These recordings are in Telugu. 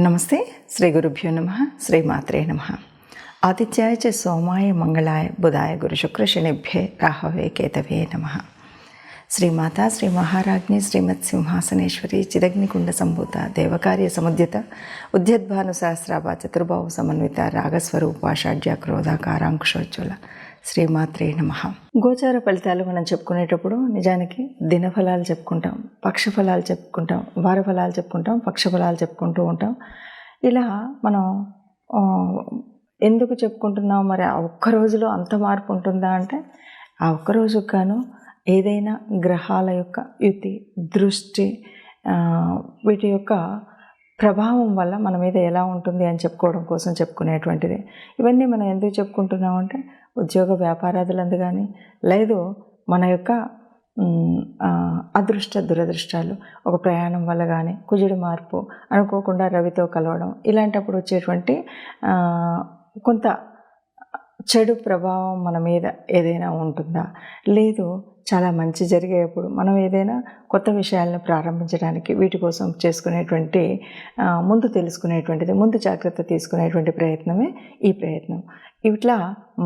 నమస్తే. శ్రీ గురుభ్యో నమ. శ్రీమాత్రే నమ. ఆదిత్యాయ చ సోమాయ మంగళాయ బుధాయ గురు శుక్ర శనిభ్యే రాహవే కేతవే నమ. శ్రీమాత శ్రీ మహారాజ్ఞి శ్రీమత్ సింహాసనేశ్వరి చిదగ్నికుండ సంభూత దేవకార్య సముద్యత ఉద్యద్భాను సహస్రాభ చతుర్భావ సమన్విత రాగస్వరూప షడ్జ క్రోధాకారాంకుశోజ్వల శ్రీమాత్రే నమ. గోచార ఫలితాలు మనం చెప్పుకునేటప్పుడు నిజానికి దినఫలాలు చెప్పుకుంటాం, పక్షఫలాలు చెప్పుకుంటాం, వార ఫలాలు చెప్పుకుంటాం, పక్షఫలాలు చెప్పుకుంటూ ఉంటాం. ఇలా మనం ఎందుకు చెప్పుకుంటున్నాం? మరి ఆ ఒక్క రోజులో అంత మార్పు ఉంటుందా అంటే, ఆ ఒక్క రోజుకు గాను ఏదైనా గ్రహాల యొక్క యుతి, దృష్టి, వీటి యొక్క ప్రభావం వల్ల మన మీద ఎలా ఉంటుంది అని చెప్పుకోవడం కోసం చెప్పుకునేటువంటిది. ఇవన్నీ మనం ఎందుకు చెప్పుకుంటున్నామంటే, ఉద్యోగ వ్యాపారాదులందు కానీ, లేదు మన యొక్క అదృష్ట దురదృష్టాలు, ఒక ప్రయాణం వల్ల కానీ, కుజుడి మార్పు, అనుకోకుండా రవితో కలవడం, ఇలాంటప్పుడు వచ్చేటువంటి కొంత చెడు ప్రభావం మన మీద ఏదైనా ఉంటుందా, లేదు చాలా మంచి జరిగేప్పుడు మనం ఏదైనా కొత్త విషయాలను ప్రారంభించడానికి వీటి కోసం చేసుకునేటువంటి ముందు తెలుసుకునేటువంటిది, ముందు జాగ్రత్త తీసుకునేటువంటి ప్రయత్నమే ఈ ప్రయత్నం. ఇట్లా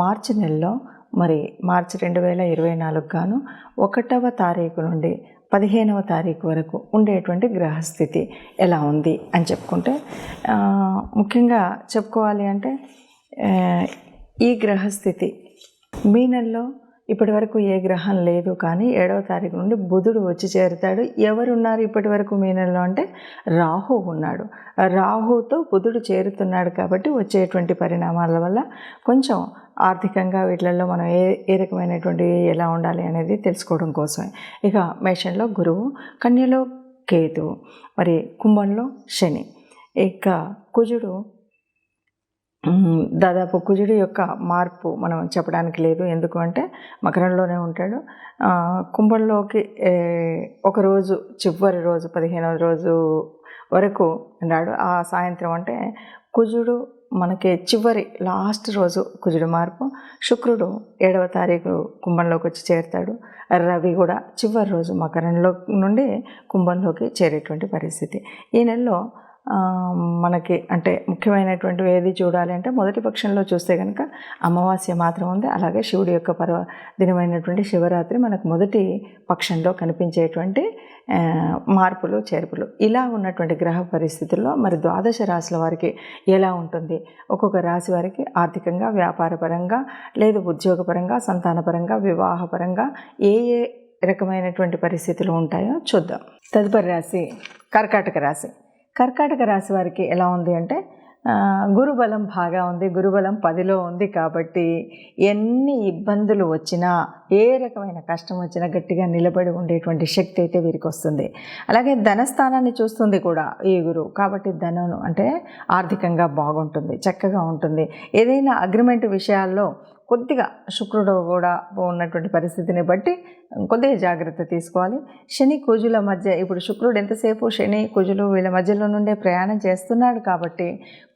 మార్చి నెలలో మరి మార్చి 2024 గాను 1వ తారీఖు నుండి 15వ తారీఖు వరకు ఉండేటువంటి గ్రహస్థితి ఎలా ఉంది అని చెప్పుకుంటే, ముఖ్యంగా చెప్పుకోవాలి అంటే ఈ గ్రహస్థితి మీనంలో ఇప్పటి వరకు ఏ గ్రహం లేదు, కానీ 7వ తారీఖు నుండి బుధుడు వచ్చి చేరుతాడు. ఎవరున్నారు ఇప్పటి వరకు మీనంలో అంటే రాహు ఉన్నాడు. రాహుతో బుధుడు చేరుతున్నాడు కాబట్టి వచ్చేటువంటి పరిణామాల వల్ల కొంచెం ఆర్థికంగా వీటిలలో మనం ఏ రకమైనటువంటి ఎలా ఉండాలి అనేది తెలుసుకోవడం కోసమే. ఇక మేషంలో గురువు, కన్యలో కేతువు, మరి కుంభంలో శని. ఇక కుజుడు దాదాపు కుజుడి యొక్క మార్పు మనం చెప్పడానికి లేదు. ఎందుకు అంటే మకరంలోనే ఉంటాడు. కుంభంలోకి ఒకరోజు చివరి రోజు 15వ రోజు వరకు ఉన్నాడు. ఆ సాయంత్రం అంటే కుజుడు మనకి చివరి లాస్ట్ రోజు కుజుడు మార్పు. శుక్రుడు 7వ తారీఖు కుంభంలోకి వచ్చి చేరుతాడు. రవి కూడా చివరి రోజు మకరంలో నుండి కుంభంలోకి చేరేటువంటి పరిస్థితి. ఈ నెలలో మనకి అంటే ముఖ్యమైనటువంటివి ఏది చూడాలి అంటే, మొదటి పక్షంలో చూస్తే కనుక అమావాస్య మాత్రం ఉంది. అలాగే శివుడి యొక్క దినమైనటువంటి శివరాత్రి మనకు మొదటి పక్షంలో కనిపించేటువంటి మార్పులు చేర్పులు. ఇలా ఉన్నటువంటి గ్రహ పరిస్థితుల్లో మరి ద్వాదశ రాశుల వారికి ఎలా ఉంటుంది, ఒక్కొక్క రాశి వారికి ఆర్థికంగా, వ్యాపారపరంగా, లేదు ఉద్యోగపరంగా, సంతానపరంగా, వివాహపరంగా ఏ రకమైనటువంటి పరిస్థితులు ఉంటాయో చూద్దాం. తదుపరి రాశి కర్కాటక రాశి. కర్కాటక రాశి వారికి ఎలా ఉంది అంటే, గురుబలం బాగా ఉంది. గురుబలం 10లో ఉంది కాబట్టి ఎన్ని ఇబ్బందులు వచ్చినా, ఏ రకమైన కష్టం వచ్చినా గట్టిగా నిలబడి ఉండేటువంటి శక్తి అయితే వీరికి వస్తుంది. అలాగే ధనస్థానాన్ని చూస్తుంది కూడా ఈ గురువు కాబట్టి ధనం అంటే ఆర్థికంగా బాగుంటుంది, చక్కగా ఉంటుంది. ఏదైనా అగ్రిమెంట్ విషయాల్లో కొద్దిగా శుక్రుడు కూడా ఉన్నటువంటి పరిస్థితిని బట్టి కొద్దిగా జాగ్రత్త తీసుకోవాలి. శని కుజుల మధ్య ఇప్పుడు శుక్రుడు ఎంతసేపు శని కుజులు వీళ్ళ మధ్యలో నుండే ప్రయాణం చేస్తున్నాడు కాబట్టి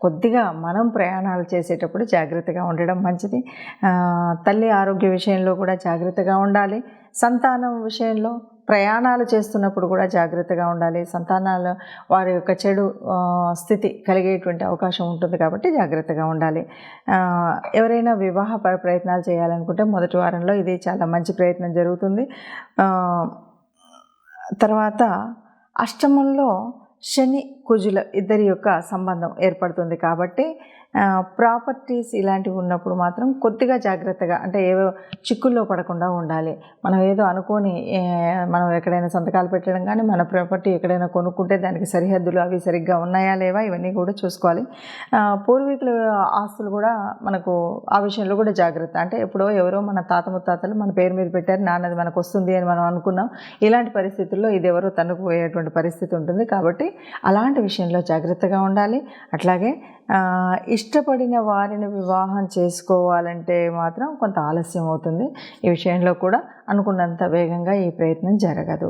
కొద్దిగా మనం ప్రయాణాలు చేసేటప్పుడు జాగ్రత్తగా ఉండడం మంచిది. తల్లి ఆరోగ్య విషయంలో కూడా జాగ్రత్తగా ఉండాలి. సంతానం విషయంలో ప్రయాణాలు చేస్తున్నప్పుడు కూడా జాగ్రత్తగా ఉండాలి. సంతానాలు వారి యొక్క చెడు స్థితి కలిగేటువంటి అవకాశం ఉంటుంది కాబట్టి జాగ్రత్తగా ఉండాలి. ఎవరైనా వివాహ ప్రయత్నాలు చేయాలనుకుంటే మొదటి వారంలో ఇది చాలా మంచి ప్రయత్నం జరుగుతుంది. తర్వాత అష్టమంలో శని కుజుల ఇద్దరి యొక్క సంబంధం ఏర్పడుతుంది కాబట్టి ప్రాపర్టీస్ ఇలాంటివి ఉన్నప్పుడు మాత్రం కొద్దిగా జాగ్రత్తగా, అంటే ఏవో చిక్కుల్లో పడకుండా ఉండాలి. మనం ఏదో అనుకోని మనం ఎక్కడైనా సంతకాలు పెట్టడం కానీ, మన ప్రాపర్టీ ఎక్కడైనా కొనుక్కుంటే దానికి సరిహద్దులు అవి సరిగ్గా ఉన్నాయా లేవా ఇవన్నీ కూడా చూసుకోవాలి. పూర్వీకుల ఆస్తులు కూడా మనకు ఆ విషయంలో కూడా జాగ్రత్త. అంటే ఎప్పుడో ఎవరో మన తాత ముత్తాతలు మన పేరు మీద పెట్టారు, నాన్నది మనకు వస్తుంది అని మనం అనుకున్నాం. ఇలాంటి పరిస్థితుల్లో ఇది ఎవరో తన్నుకుపోయేటువంటి పరిస్థితి ఉంటుంది కాబట్టి అలాంటి విషయంలో జాగ్రత్తగా ఉండాలి. అట్లాగే ఇష్టపడిన వారిని వివాహం చేసుకోవాలంటే మాత్రం కొంత ఆలస్యం అవుతుంది. ఈ విషయంలో కూడా అనుకున్నంత వేగంగా ఈ ప్రయత్నం జరగదు.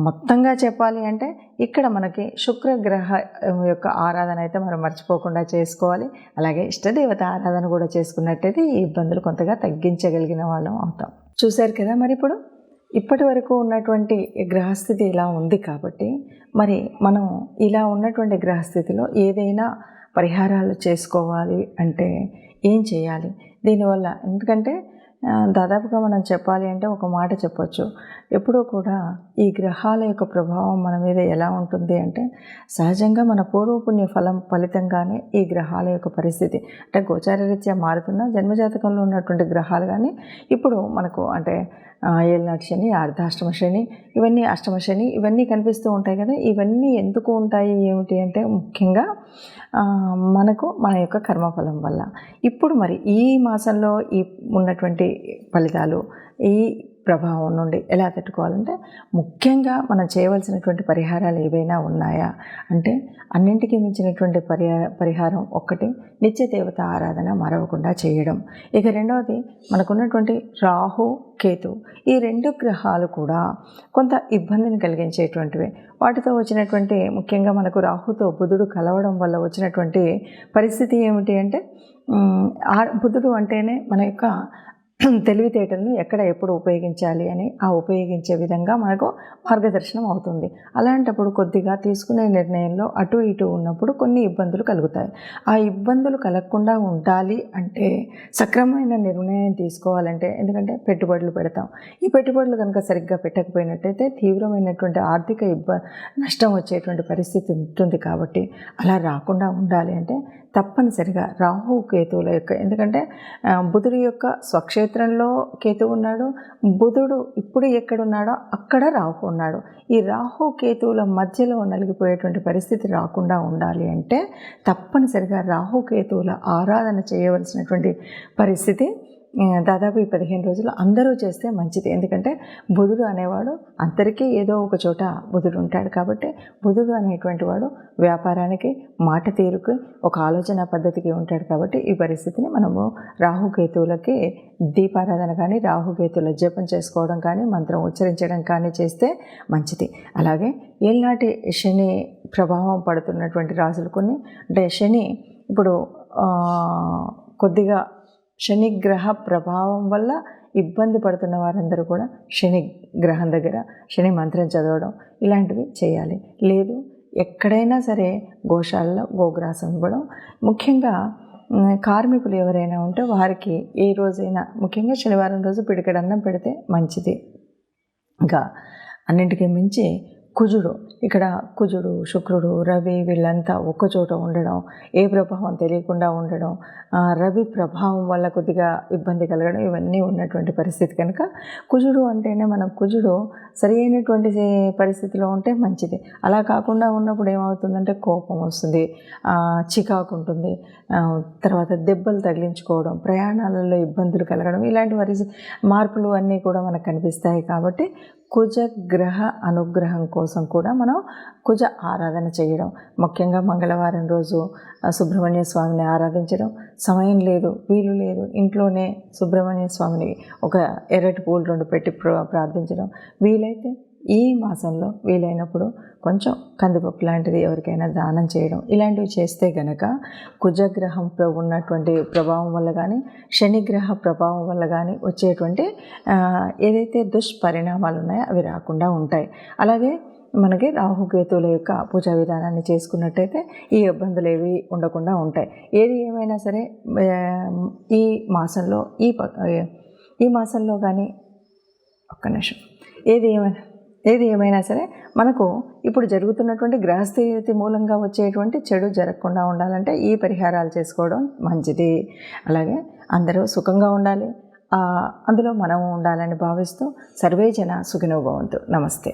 మొత్తంగా చెప్పాలి అంటే ఇక్కడ మనకి శుక్రగ్రహ యొక్క ఆరాధన అయితే మనం మర్చిపోకుండా చేసుకోవాలి. అలాగే ఇష్టదేవత ఆరాధన కూడా చేసుకున్నట్టయితే ఈ ఇబ్బందులు కొంతగా తగ్గించగలిగిన వాళ్ళం అవుతాం. చూశారు కదా మరి ఇప్పుడు ఇప్పటి వరకు ఉన్నటువంటి గ్రహస్థితి ఇలా ఉంది కాబట్టి మరి మనం ఇలా ఉన్నటువంటి గ్రహస్థితిలో ఏదైనా పరిహారాలు చేసుకోవాలి అంటే ఏం చేయాలి? దీనివల్ల ఎందుకంటే దాదాపుగా మనం చెప్పాలి అంటే ఒక మాట చెప్పొచ్చు. ఎప్పుడూ కూడా ఈ గ్రహాల యొక్క ప్రభావం మన మీద ఎలా ఉంటుంది అంటే సహజంగా మన పూర్వపుణ్య ఫలితంగానే ఈ గ్రహాల యొక్క పరిస్థితి అంటే గోచారరీత్యా మారుతున్న జన్మజాతకంలో ఉన్నటువంటి గ్రహాలు కానీ ఇప్పుడు మనకు అంటే ఏళ్ళనాటి శని, అర్ధాష్టమ శని, ఇవన్నీ అష్టమ శని ఇవన్నీ కనిపిస్తూ ఉంటాయి కదా. ఇవన్నీ ఎందుకు ఉంటాయి ఏమిటి అంటే ముఖ్యంగా మనకు మన యొక్క కర్మఫలం వల్ల. ఇప్పుడు మరి ఈ మాసంలో ఈ ఉన్నటువంటి ఫలితాలు ఈ ప్రభావం నుండి ఎలా తట్టుకోవాలంటే ముఖ్యంగా మనం చేయవలసినటువంటి పరిహారాలు ఏవైనా ఉన్నాయా అంటే అన్నింటికీ మించినటువంటి పరిహారం ఒక్కటి నిత్య దేవత ఆరాధన మరవకుండా చేయడం. ఇక రెండవది మనకున్నటువంటి రాహు కేతు ఈ రెండు గ్రహాలు కూడా కొంత ఇబ్బందిని కలిగించేటువంటివి. వాటితో వచ్చినటువంటి ముఖ్యంగా మనకు రాహుతో బుధుడు కలవడం వల్ల వచ్చినటువంటి పరిస్థితి ఏమిటి అంటే బుధుడు అంటేనే మన యొక్క తెలివితేటలను ఎక్కడ ఎప్పుడు ఉపయోగించాలి అని ఆ ఉపయోగించే విధంగా మనకు మార్గదర్శనం అవుతుంది. అలాంటప్పుడు కొద్దిగా తీసుకునే నిర్ణయంలో అటు ఇటు ఉన్నప్పుడు కొన్ని ఇబ్బందులు కలుగుతాయి. ఆ ఇబ్బందులు కలగకుండా ఉండాలి అంటే సక్రమమైన నిర్ణయం తీసుకోవాలంటే ఎందుకంటే పెట్టుబడులు పెడతాం. ఈ పెట్టుబడులు కనుక సరిగ్గా పెట్టకపోయినట్టయితే తీవ్రమైనటువంటి ఆర్థిక నష్టం వచ్చేటువంటి పరిస్థితి ఉంటుంది. కాబట్టి అలా రాకుండా ఉండాలి అంటే తప్పనిసరిగా రాహు కేతువుల యొక్క ఎందుకంటే బుధుడి యొక్క స్వక్షేత్రంలో కేతువు ఉన్నాడు. బుధుడు ఇప్పుడు ఎక్కడున్నాడో అక్కడ రాహు ఉన్నాడు. ఈ రాహు కేతువుల మధ్యలో నలిగిపోయేటువంటి పరిస్థితి రాకుండా ఉండాలి అంటే తప్పనిసరిగా రాహు కేతువుల ఆరాధన చేయవలసినటువంటి పరిస్థితి దాదాపు ఈ 15 రోజులు అందరూ చేస్తే మంచిది. ఎందుకంటే బుధుడు అనేవాడు అందరికీ ఏదో ఒక చోట బుధుడు ఉంటాడు. కాబట్టి బుధుడు అనేటువంటి వాడు వ్యాపారానికి, మాట తీరుకి, ఒక ఆలోచన పద్ధతికి ఉంటాడు. కాబట్టి ఈ పరిస్థితిని మనము రాహుకేతువులకి దీపారాధన కానీ రాహుకేతువుల జపం చేసుకోవడం కానీ మంత్రం ఉచ్చరించడం కానీ చేస్తే మంచిది. అలాగే ఏళ్ళనాటి శని ప్రభావం పడుతున్నటువంటి రాజులు కొన్ని అంటే శని ఇప్పుడు కొద్దిగా శనిగ్రహ ప్రభావం వల్ల ఇబ్బంది పడుతున్న వారందరూ కూడా శని గ్రహం దగ్గర శని మంత్రం చదవడం ఇలాంటివి చేయాలి. లేదు ఎక్కడైనా సరే గోశాలలో గోగ్రాసం ఇవ్వడం. ముఖ్యంగా కార్మికులు ఎవరైనా ఉంటే వారికి ఏ రోజైనా ముఖ్యంగా శనివారం రోజు పిడికెడన్నం పెడితే మంచిది. ఇంకా అన్నింటికీ మించి కుజుడు, శుక్రుడు, రవి వీళ్ళంతా ఒక్కచోట ఉండడం, ఏ ప్రభావం తెలియకుండా ఉండడం, రవి ప్రభావం వల్ల కొద్దిగా ఇబ్బంది కలగడం ఇవన్నీ ఉన్నటువంటి పరిస్థితి కనుక కుజుడు అంటేనే మనం కుజుడు సరి అయినటువంటి పరిస్థితిలో ఉంటే మంచిది. అలా కాకుండా ఉన్నప్పుడు ఏమవుతుందంటే కోపం వస్తుంది, చికాకు ఉంటుంది, తర్వాత దెబ్బలు తగిలించుకోవడం, ప్రయాణాలలో ఇబ్బందులు కలగడం ఇలాంటి మార్పులు అన్నీ కూడా మనకు కనిపిస్తాయి. కాబట్టి కుజగ్రహ అనుగ్రహం కోసం కూడా మనం కుజ ఆరాధన చేయడం. ముఖ్యంగా మంగళవారం రోజు సుబ్రహ్మణ్య స్వామిని ఆరాధించడం. సమయం లేదు, వీలు లేదు, ఇంట్లోనే సుబ్రహ్మణ్య స్వామిని ఒక ఎర్రటి పూలు 2 పెట్టి ప్రార్థించడం. వీలైతే ఈ మాసంలో వీలైనప్పుడు కొంచెం కందిపప్పు లాంటిది ఎవరికైనా దానం చేయడం. ఇలాంటివి చేస్తే గనక కుజగ్రహం ఉన్నటువంటి ప్రభావం వల్ల కానీ శనిగ్రహ ప్రభావం వల్ల కానీ వచ్చేటువంటి ఏదైతే దుష్పరిణామాలు ఉన్నాయో అవి రాకుండా ఉంటాయి. అలాగే మనకి రాహుకేతువుల యొక్క పూజా విధానాన్ని చేసుకున్నట్టయితే ఈ ఇబ్బందులు ఏవి ఉండకుండా ఉంటాయి. ఏది ఏమైనా సరే ఈ మాసంలో ఈ మాసంలో కానీ ఒక్క నిమిషం ఏది ఏమైనా సరే మనకు ఇప్పుడు జరుగుతున్నటువంటి గ్రహస్థితి మూలంగా వచ్చేటువంటి చెడు జరగకుండా ఉండాలంటే ఈ పరిహారాలు చేసుకోవడం మంచిది. అలాగే అందరూ సుఖంగా ఉండాలి, అందులో మనము ఉండాలని భావిస్తూ సర్వే జన సుఖినో భవంతు. నమస్తే.